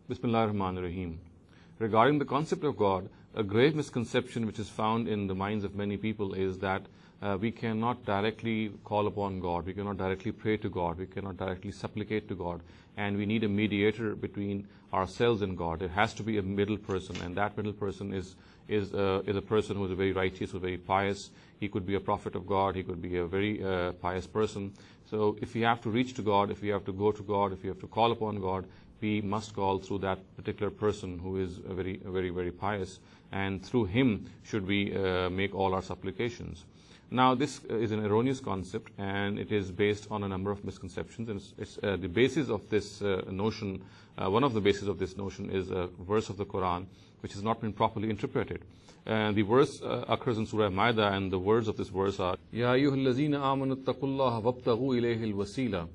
Bismillahir Rahmanir Rahim. Regarding the concept of God, a grave misconception which is found in the minds of many people is that we cannot directly call upon God, we cannot directly pray to God, we cannot directly supplicate to God, and we need a mediator between ourselves and God. There has to be a middle person, and that middle person is a person who is very righteous, who is very pious. He could be a prophet of God, he could be a very pious person. So if we have to reach to God, if we have to go to God, if we have to call upon God, we must call through that particular person who is very pious, and through him should we make all our supplications. Now, this is an erroneous concept, and it is based on a number of misconceptions. And it's the basis of this notion. One of the bases of this notion is a verse of the Quran which has not been properly interpreted. The verse occurs in Surah Maida, and the words of this verse are, Ya ayyuhallazina amanu taqullaha wabtaghu ilayhi al-wasila.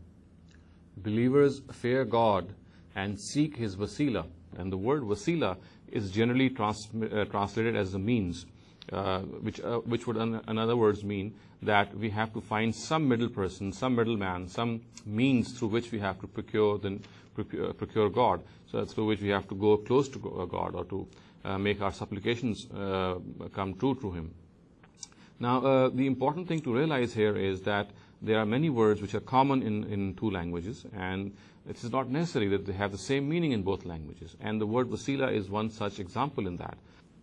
Believers, fear God and seek His wasila. And the word wasila is generally translated as a means, which would in other words mean that we have to find some middle person, some middleman, some means through which we have to procure God, so through which we have to go close to God, or to make our supplications come true to Him. Now, the important thing to realize here is that there are many words which are common in two languages, and it is not necessary that they have the same meaning in both languages. And the word wasila is one such example in that.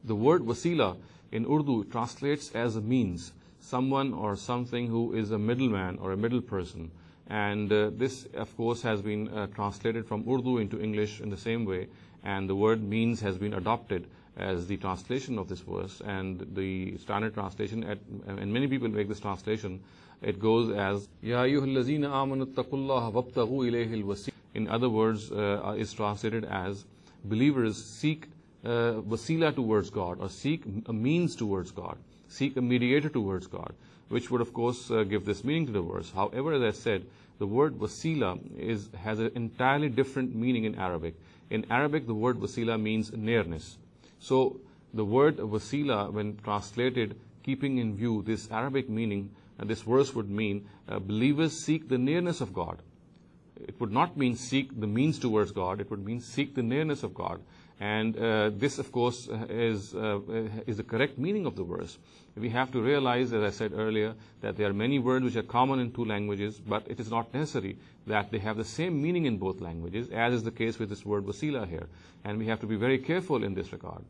The word wasila in Urdu translates as a means, someone or something who is a middleman or a middle person. And this, of course, has been translated from Urdu into English in the same way, and the word means has been adopted as the translation of this verse. And the standard translation, and many people make this translation, it goes as, Ya ayyuhallazina amanu taqullaha wabtaghu ilayhi al-wasila. In other words, is translated as, believers, seek wasila towards God, or seek a means towards God, seek a mediator towards God, which would of course give this meaning to the verse. However, as I said, the word wasila has an entirely different meaning in Arabic. In Arabic, the word wasila means nearness. So the word wasila, when translated, keeping in view this Arabic meaning, this verse would mean believers seek the nearness of God. It would not mean seek the means towards God, it would mean seek the nearness of God. And this, of course, is the correct meaning of the verse. We have to realize, as I said earlier, that there are many words which are common in two languages, but it is not necessary that they have the same meaning in both languages, as is the case with this word wasila here. And we have to be very careful in this regard.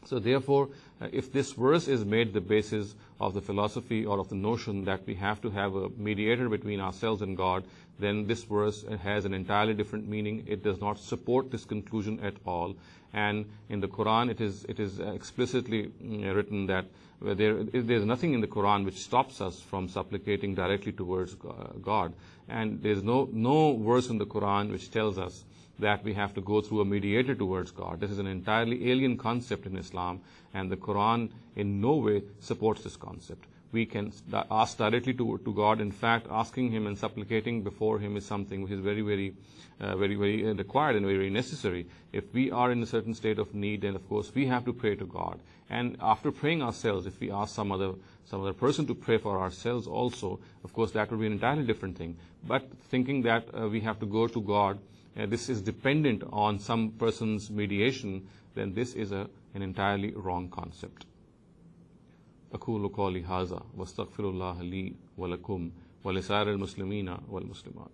So therefore, if this verse is made the basis of the philosophy or of the notion that we have to have a mediator between ourselves and God, then this verse has an entirely different meaning. It does not support this conclusion at all. And in the Quran, it is explicitly written that there's nothing in the Quran which stops us from supplicating directly towards God. And there's no verse in the Quran which tells us that we have to go through a mediator towards God. This is an entirely alien concept in Islam, and the Quran in no way supports this concept. We can ask directly to God. In fact, asking Him and supplicating before Him is something which is very required and very necessary. If we are in a certain state of need, then of course we have to pray to God. And after praying ourselves, if we ask some other person to pray for ourselves also, of course that would be an entirely different thing. But thinking that we have to go to God, this is dependent on some person's mediation, then this is an entirely wrong concept. أقول قولي هذا واستغفر الله لي ولكم ولسائر المسلمين والمسلمات.